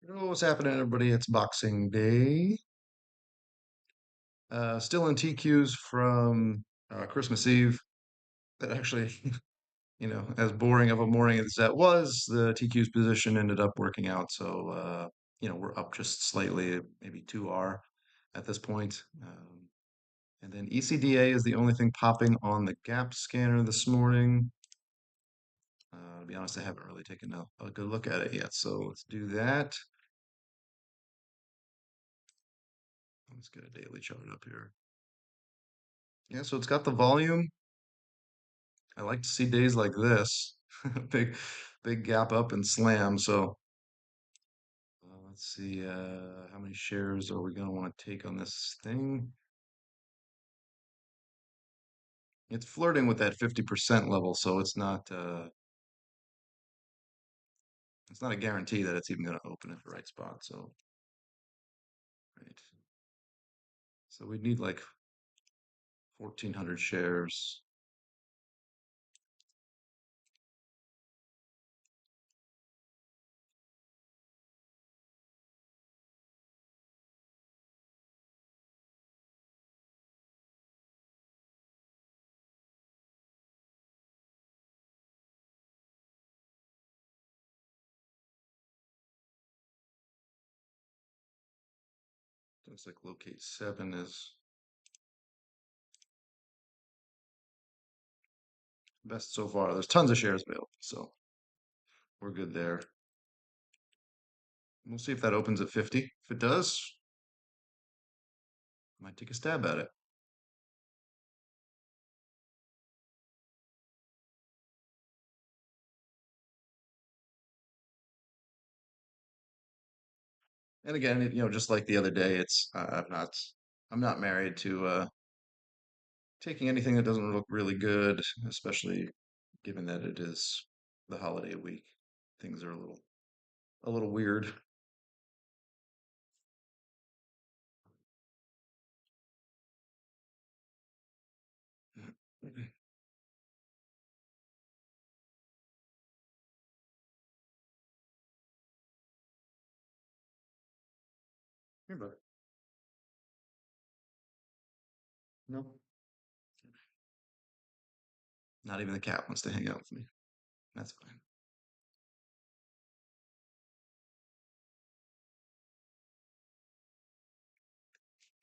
What's happening, everybody? It's Boxing Day. Still in TQs from Christmas Eve. That actually, as boring of a morning as that was, the TQ's position ended up working out. So, we're up just slightly, maybe 2R at this point. And then ECDA is the only thing popping on the gap scanner this morning. To be honest, I haven't really taken a good look at it yet. So let's do that. Let's get a daily chart up here. Yeah, so it's got the volume. I like to see days like this. Big, big gap up and slam. So let's see, how many shares are we going to want to take on this thing? It's flirting with that 50% level, so it's not a guarantee that it's even going to open at the right spot. So, right. So we need like 1,400 shares. Looks like locate 7 is best so far. There's tons of shares available, so we're good there. We'll see if that opens at 50. If it does, I might take a stab at it. And again, just like the other day, it's I'm not married to taking anything that doesn't look really good, especially given that it is the holiday week. Things are a little weird. Here, but no, not even the cat wants to hang out with me. That's fine.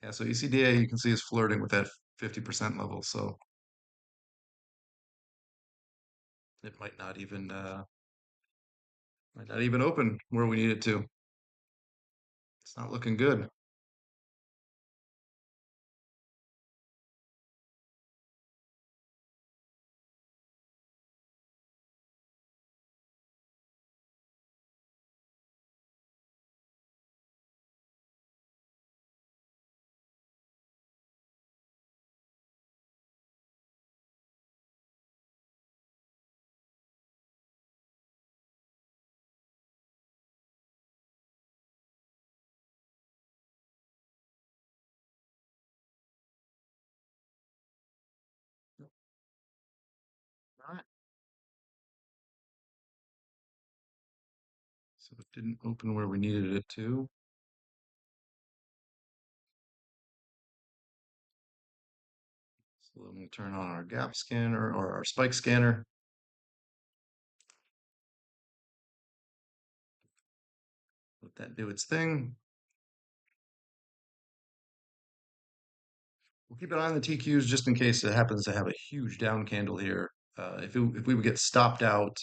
Yeah, so ECDA you can see is flirting with that 50% level, so it might not even open where we need it to. It's not looking good. All right. So it didn't open where we needed it to. So let me turn on our gap scanner or our spike scanner. Let that do its thing. We'll keep an eye on the TQs just in case it happens to have a huge down candle here. If we would get stopped out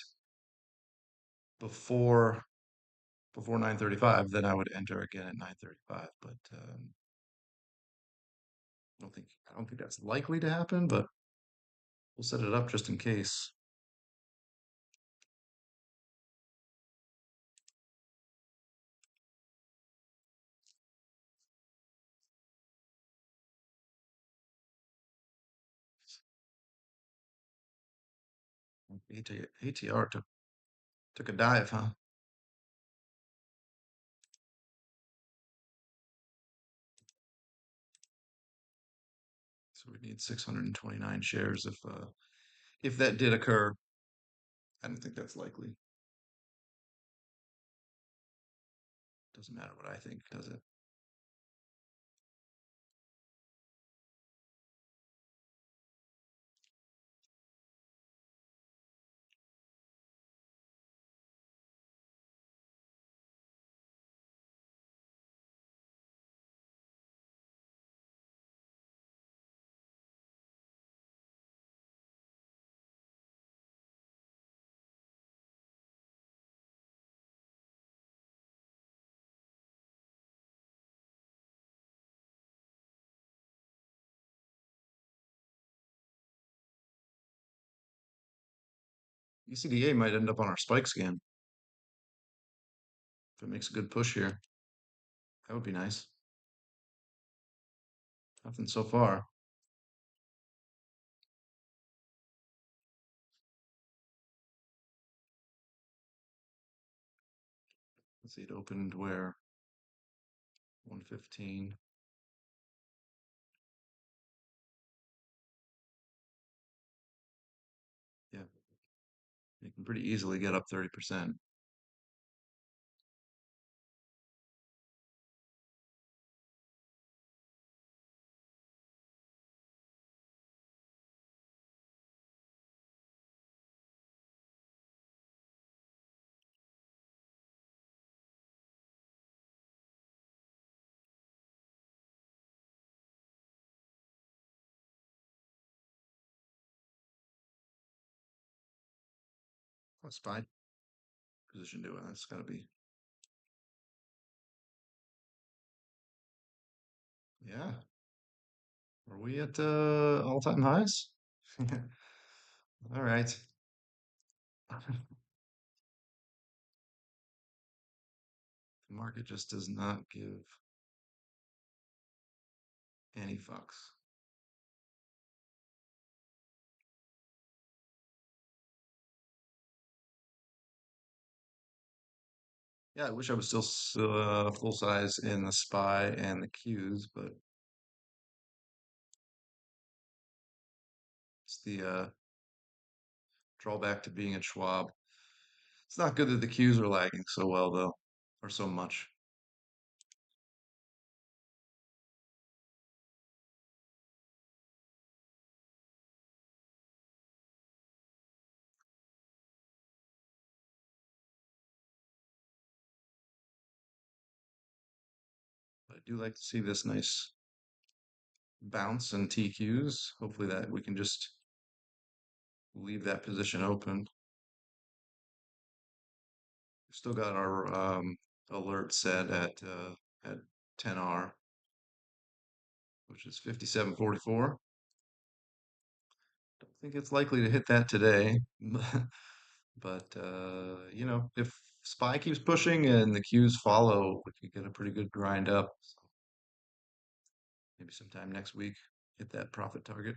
before 9:35, then I would enter again at 9:35. But I don't think that's likely to happen. But we'll set it up just in case. ATR took a dive, huh? So we need 629 shares if that did occur. I don't think that's likely. Doesn't matter what I think, does it? ECDA might end up on our spike scan if it makes a good push here. That would be nice. Nothing so far. Let's see, it opened where? 115. Yeah, you can pretty easily get up 30%. That's fine. Position doing that's gotta be. Yeah. Are we at all-time highs? All right. The market just does not give any fucks. Yeah, I wish I was still full size in the SPY and the Qs, but it's the drawback to being at Schwab. It's not good that the Qs are lagging so well, though, or so much. But I do like to see this nice bounce in TQs. Hopefully that we can just leave that position open. We've still got our alert set at 10R, which is 57.44. Don't think it's likely to hit that today, but you know, if SPY keeps pushing and the Qs follow, we could get a pretty good grind up. So maybe sometime next week, hit that profit target.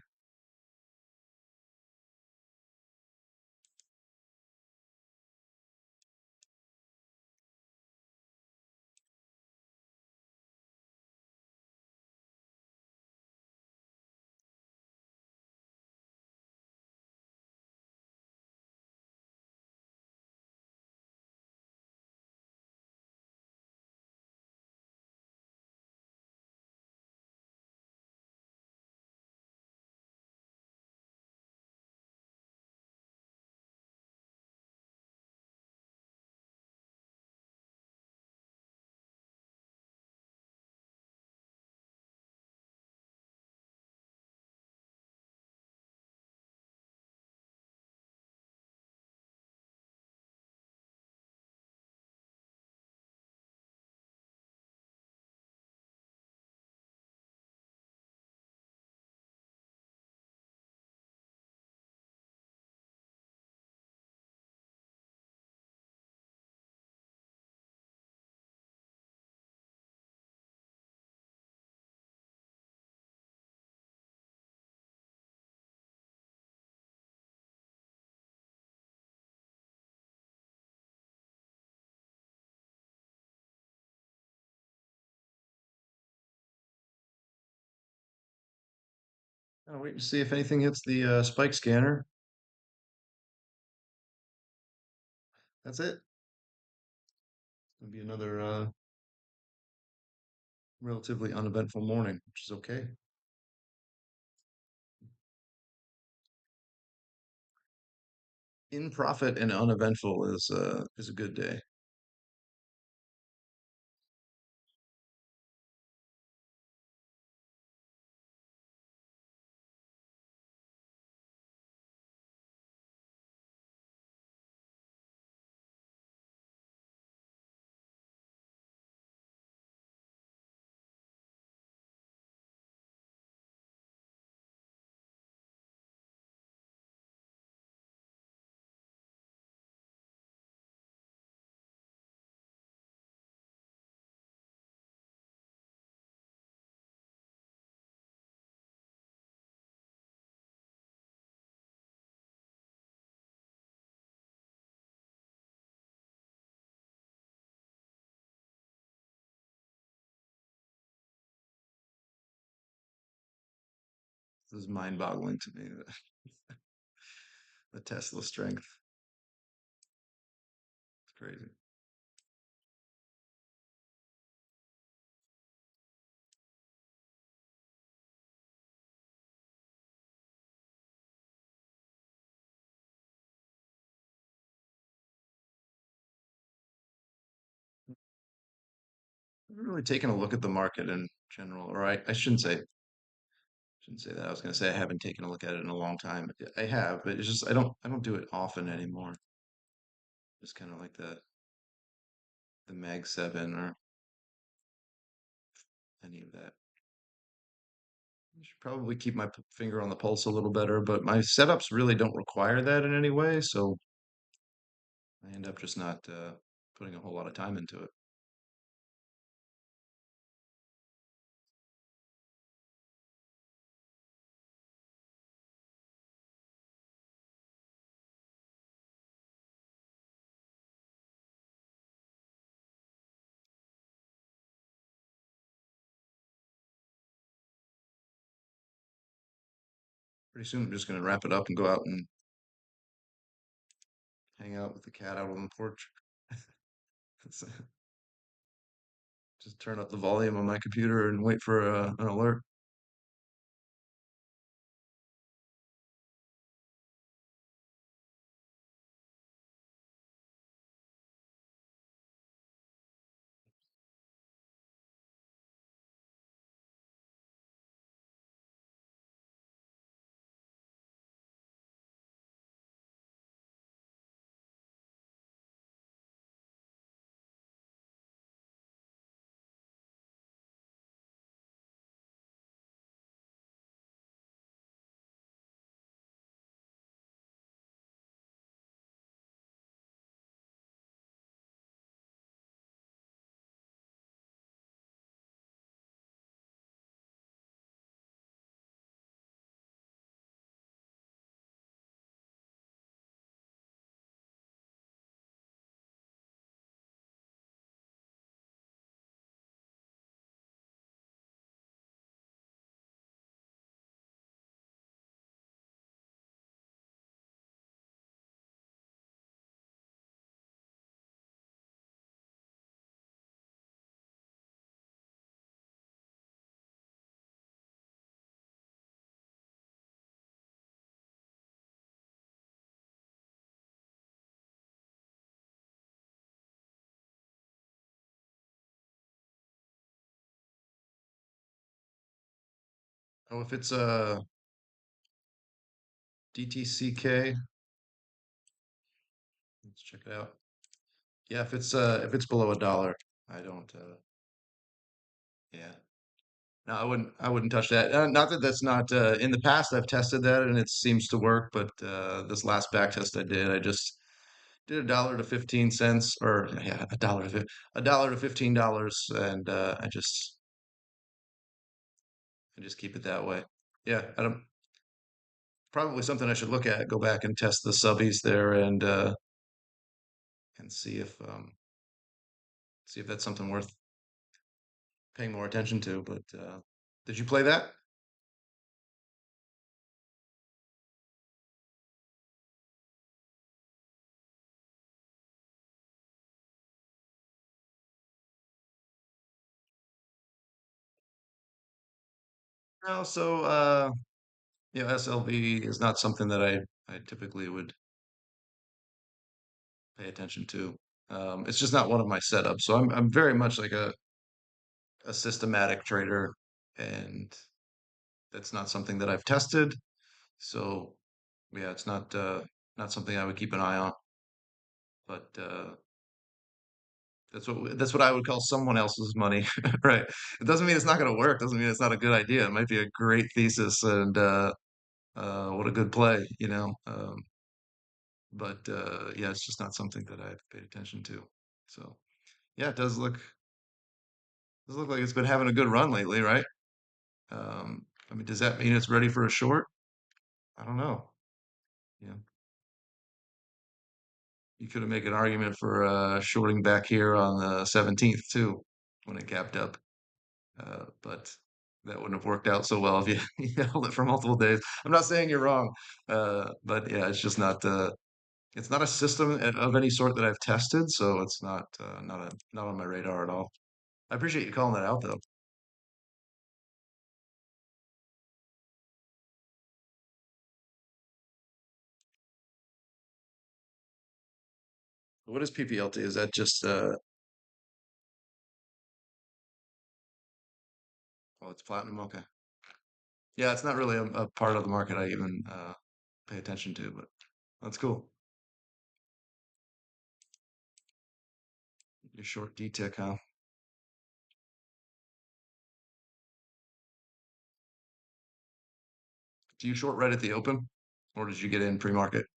I'll wait to see if anything hits the spike scanner. That's it. It's gonna be another Relatively uneventful morning, which is okay. In profit and uneventful is a good day. This is mind-boggling to me, the Tesla strength. It's crazy. I've really taken a look at the market in general, or I shouldn't say that. I was going to say I haven't taken a look at it in a long time. I have, but it's just I don't do it often anymore. Just kind of like the Mag 7 or any of that. I should probably keep my finger on the pulse a little better, but my setups really don't require that in any way, so I end up just not putting a whole lot of time into it. Pretty soon I'm just going to wrap it up and go out and hang out with the cat out on the porch. It's, just turn up the volume on my computer and wait for an alert. Oh, if it's DTCK, let's check it out. Yeah, if it's below $1, I don't yeah. No, I wouldn't touch that. Not that that's not in the past I've tested that and it seems to work, but this last back test I did, I just did $1 to 15 cents, or yeah, a dollar to $15, and I just keep it that way. Yeah, I don't probably something I should look at. Go back and test the subbies there and see if that's something worth paying more attention to. But did you play that? No, so SLV is not something that I typically would pay attention to. It's just not one of my setups. So I'm very much like a systematic trader, and that's not something that I've tested. So yeah, it's not something I would keep an eye on. But that's what I would call someone else's money, right? It doesn't mean it's not going to work. Doesn't mean it's not a good idea. It might be a great thesis, and what a good play, you know. But yeah, it's just not something that I've paid attention to. So yeah, it does look like it's been having a good run lately, right? I mean, does that mean it's ready for a short? I don't know. Yeah, you could have made an argument for shorting back here on the 17th too, when it gapped up. But that wouldn't have worked out so well if you, you held it for multiple days. I'm not saying you're wrong, but yeah, it's just not it's not a system of any sort that I've tested, so it's not on my radar at all. I appreciate you calling that out though. What is PPLT? Is that just oh, it's platinum? Okay. Yeah, it's not really a part of the market I even pay attention to, but that's cool. Your short D-tick, huh? Do you short right at the open, or did you get in pre-market?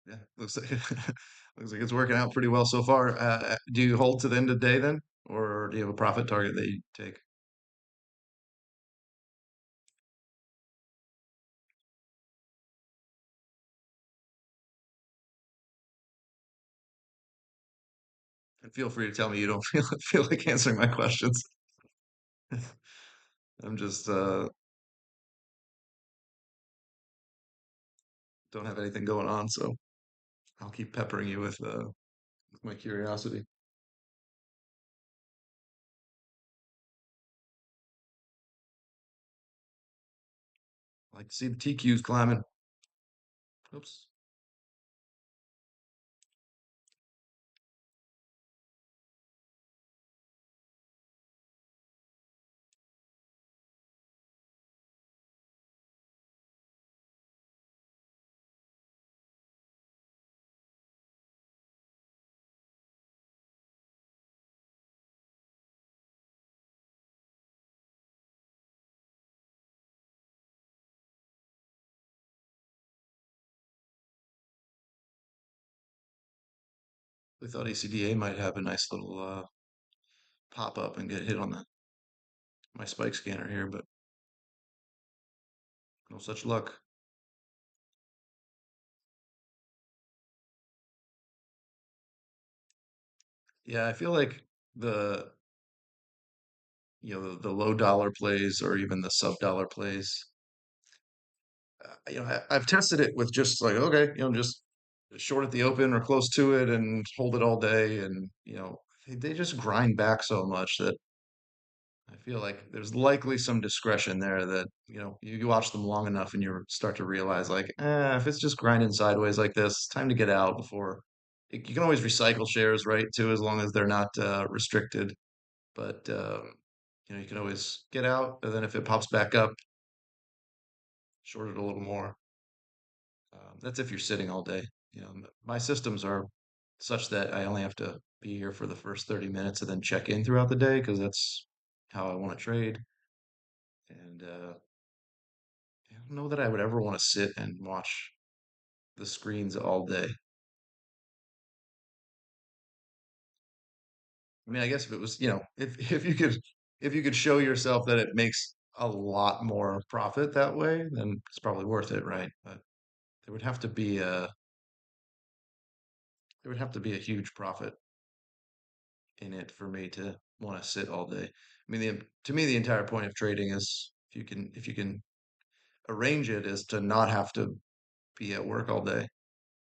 Yeah, looks like looks like it's working out pretty well so far. Do you hold to the end of the day then, or do you have a profit target that you take? And feel free to tell me you don't feel like answering my questions. I'm just don't have anything going on, so I'll keep peppering you with my curiosity. I like to see the TQs climbing. Oops. We thought ACDA might have a nice little pop up and get hit on my spike scanner here, but no such luck. Yeah, I feel like the the low dollar plays or even the sub dollar plays. I've tested it with just like okay, just short at the open or close to it and hold it all day, and they just grind back so much that I feel like there's likely some discretion there that you watch them long enough and you start to realize like, if it's just grinding sideways like this, it's time to get out before. You can always recycle shares, right? Too, as long as they're not restricted. But you can always get out, and then if it pops back up, short it a little more. That's if you're sitting all day. My systems are such that I only have to be here for the first 30 minutes and then check in throughout the day because that's how I want to trade. And I don't know that I would ever want to sit and watch the screens all day. I mean, I guess if it was, if you could show yourself that it makes a lot more profit that way, then it's probably worth it, right? But there would have to be a there would have to be a huge profit in it for me to want to sit all day. I mean, to me, the entire point of trading is if you can arrange it is to not have to be at work all day,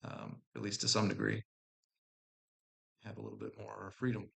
at least to some degree, have a little bit more freedom.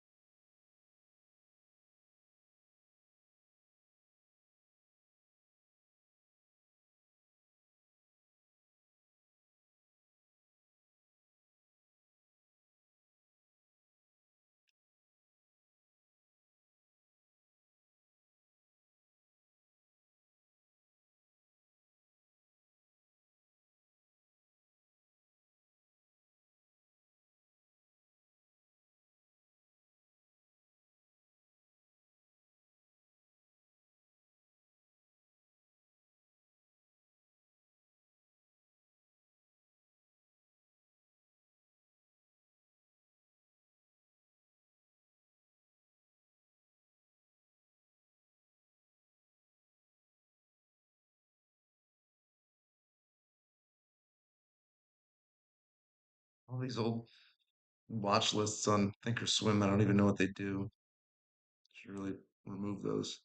All these old watch lists on Thinkorswim, I don't even know what they do. Should really remove those.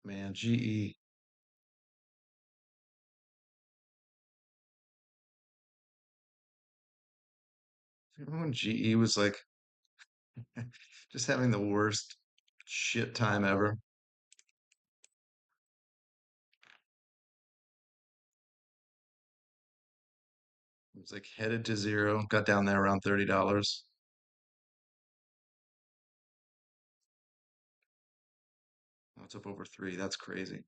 Man, GE. Remember when GE was like just having the worst shit time ever? It was like headed to zero, got down there around $30. Now it's up over three. That's crazy.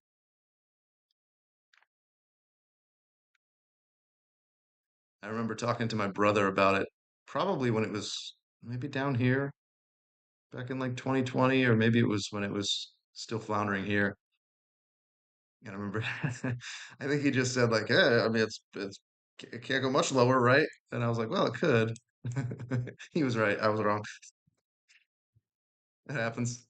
I remember talking to my brother about it probably when it was maybe down here back in like 2020, or maybe it was when it was still floundering here. And I remember, I think he just said like, "Yeah, I mean, it can't go much lower, right?" And I was like, "Well, it could." He was right. I was wrong. It happens.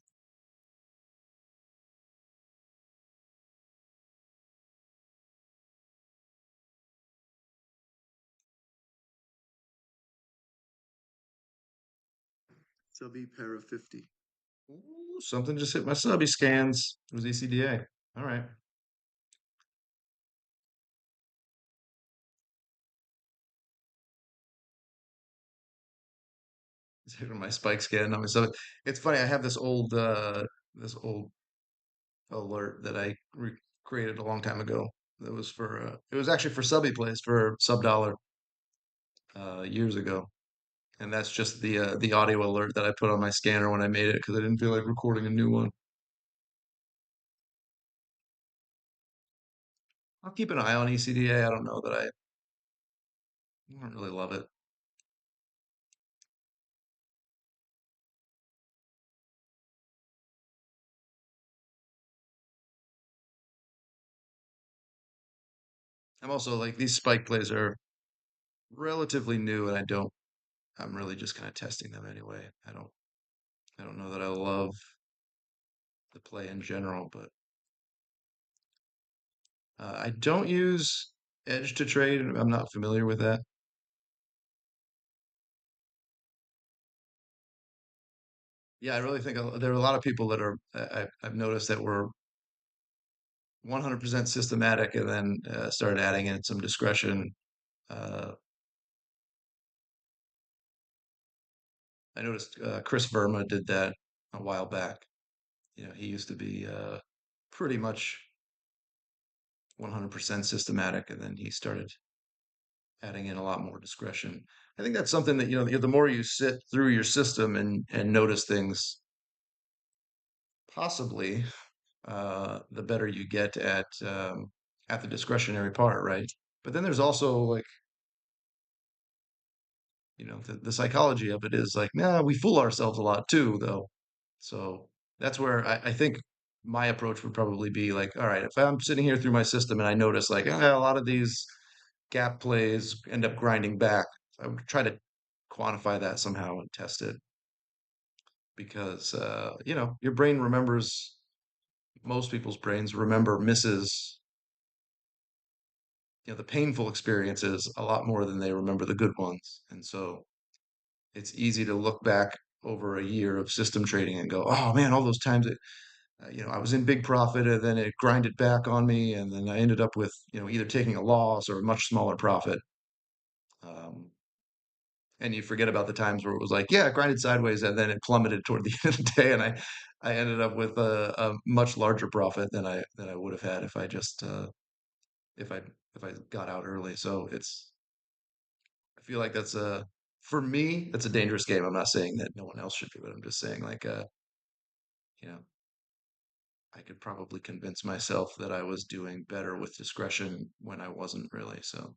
Subby para 50. Ooh, something just hit my subby scans. It was ECDA. All right. It's hitting my spike scan on my subby. It's funny. I have this old alert that I created a long time ago. That was for it was actually for subby plays for sub dollar years ago. And that's just the audio alert that I put on my scanner when I made it because I didn't feel like recording a new one. I'll keep an eye on ECDA. I don't know that I don't really love it. I'm also like these spike plays are relatively new, and I'm really just kind of testing them anyway. I don't know that I love the play in general, but I don't use Edge to trade. I'm not familiar with that. Yeah, I really think there are a lot of people that are I've noticed that were 100% systematic and then started adding in some discretion. Uh, I noticed Chris Verma did that a while back. You know, he used to be pretty much 100% systematic, and then he started adding in a lot more discretion. I think that's something that, you know, the more you sit through your system and notice things, possibly the better you get at the discretionary part, right? But then there's also like, you know, the psychology of it is like, nah, we fool ourselves a lot too, though. So that's where I think my approach would probably be like, all right, if I'm sitting here through my system and I notice like a lot of these gap plays end up grinding back, I would try to quantify that somehow and test it because you know, your brain remembers, most people's brains remember misses, you know, the painful experiences a lot more than they remember the good ones. And so it's easy to look back over a year of system trading and go, oh man, all those times it, you know, I was in big profit and then it grinded back on me, and then I ended up with, you know, either taking a loss or a much smaller profit. Um, and you forget about the times where it was like, yeah, it grinded sideways and then it plummeted toward the end of the day, and I ended up with a much larger profit than I would have had if I just if I if I got out early. So it's, I feel like that's a, for me that's a dangerous game. I'm not saying that no one else should do it. I'm just saying like you know, I could probably convince myself that I was doing better with discretion when I wasn't really. So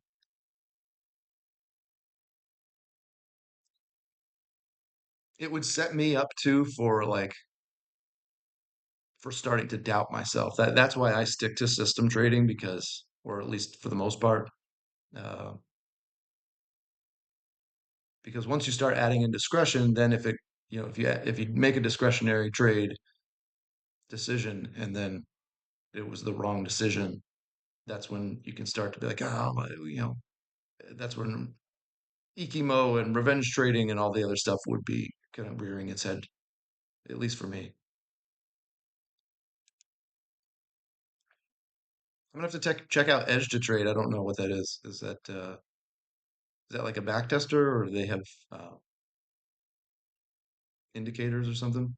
it would set me up too for like for starting to doubt myself. That's why I stick to system trading because, or at least for the most part, uh, because once you start adding in discretion, then if it, you know, if you make a discretionary trade decision and then it was the wrong decision, that's when you can start to be like, oh, you know, that's when Ikimo and revenge trading and all the other stuff would be kind of rearing its head, at least for me. I'm gonna have to check out Edge to Trade. I don't know what that is. Is that like a back tester, or do they have uh, indicators or something?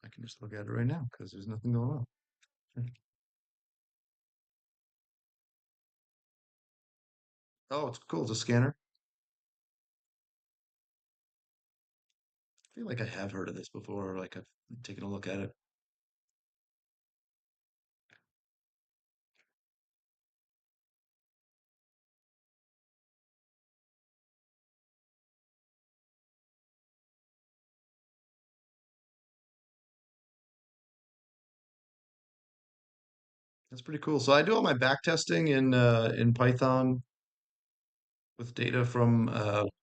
I can just look at it right now because there's nothing going on. Oh, it's cool. It's a scanner. I feel like I have heard of this before, or like I've taken a look at it. That's pretty cool. So I do all my back testing in Python with data from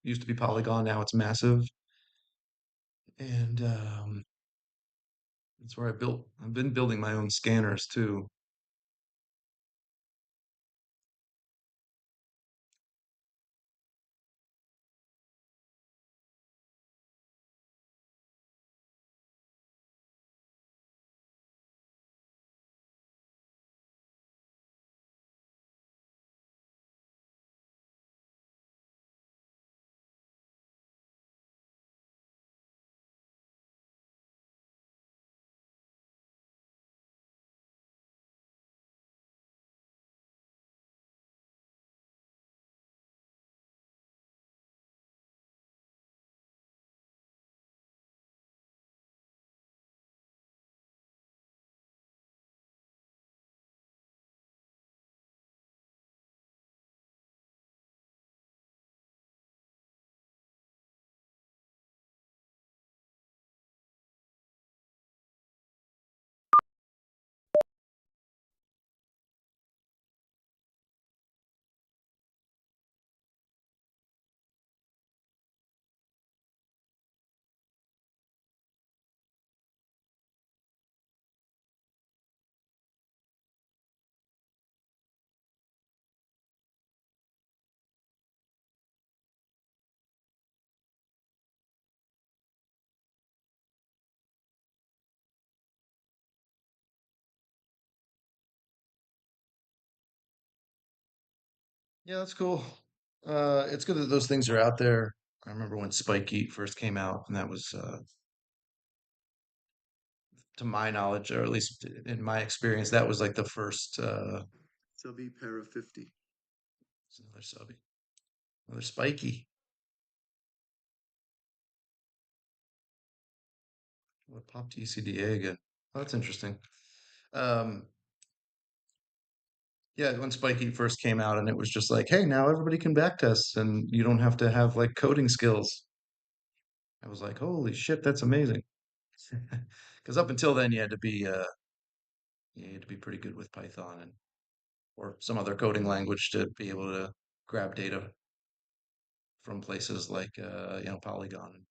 used to be Polygon, now it's Massive, and that's where I built. I've been building my own scanners too. Yeah, that's cool. It's good that those things are out there. I remember when Spike Eat first came out, and that was, to my knowledge, or at least in my experience, that was like the first. Chubby Para 50. It's another subby, another Spiky. What popped ECDA again? Oh, that's interesting. Um, yeah, when Spike Eat first came out, and it was just like, hey, now everybody can backtest, and you don't have to have like coding skills. I was like, holy shit, that's amazing. Because up until then, you had to be pretty good with Python and or some other coding language to be able to grab data from places like Polygon.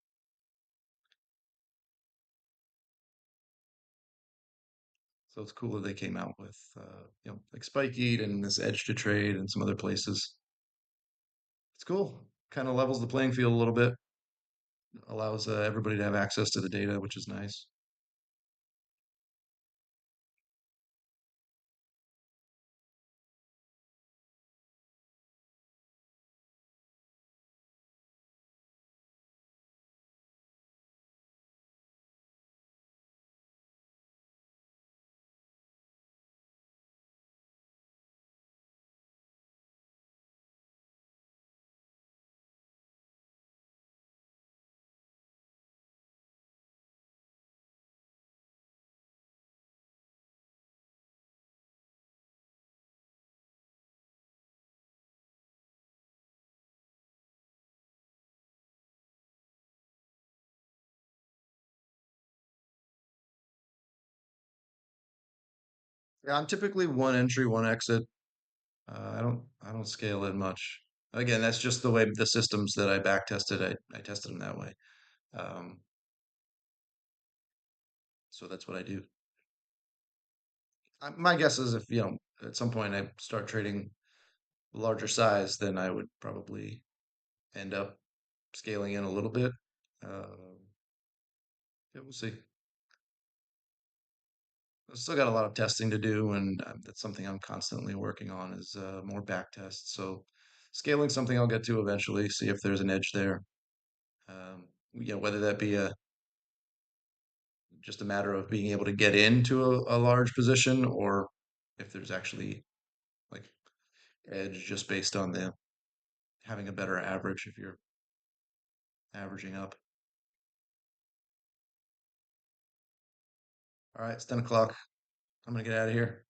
So it's cool that they came out with like Spikeeat and this Edge to Trade and some other places. It's cool. Kind of levels the playing field a little bit. Allows everybody to have access to the data, which is nice. Yeah, I'm typically one entry, one exit. I don't scale it much. Again, that's just the way the systems that I back tested. I tested them that way. Um, so that's what I do. My guess is if at some point I start trading larger size, then I would probably end up scaling in a little bit. Yeah, we'll see. I've still got a lot of testing to do, and that's something I'm constantly working on is more back tests. So scaling something I'll get to eventually, see if there's an edge there. Whether that be a just a matter of being able to get into a large position, or if there's actually like edge just based on the having a better average if you're averaging up. All right, it's 10 o'clock. I'm gonna get out of here.